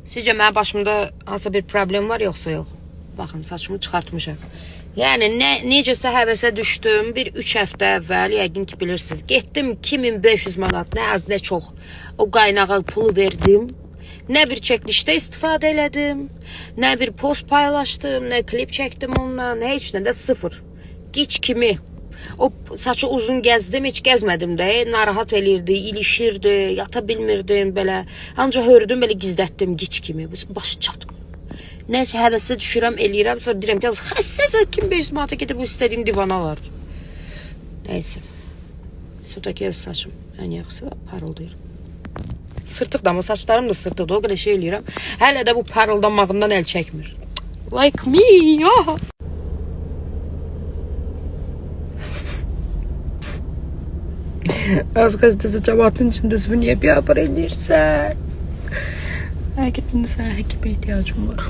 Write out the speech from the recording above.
Sizcə mənim başımda hansısa bir problem var yoxsa yox? Baxın, saçımı çıxartmışam. Yəni necəsə həvəsə düşdüm. Bir 3 həftə əvvəl, yəqin ki bilirsiniz, getdim 2500 manat, nə az nə çox o qaynağa pulu verdim. Nə bir çəkilişdə istifadə elədim, nə bir post paylaşdım, nə klip çəkdim onunla, nə heç nə də sıfır. Gic kimi. O saçı uzun gəzdim, heç gəzmədim də, narahat elirdi, ilişirdi, yata bilmirdim belə. Ancaq hördüm, belə gizlətdim gic kimi. Başı çatmır. Nəysə həvəsə düşürəm, eləyirəm, sonra deyirəm ki, xəstəsə kim 500 manata gedib bu istədiyim divana alar. Nəysə. Sırtdakı ev saçım ən yaxşısı parıldayır. Sırtıq da, amma saçlarım da sırtıqdır, o qədər şey eləyirəm. Hələ də bu parıldanmağından əl çəkmir. Like me, ya. Az xəstəsə cəmatın içində üzvü niyə biabır eləyirsən? Həqiqətən də sənə həkimə ehtiyacım var.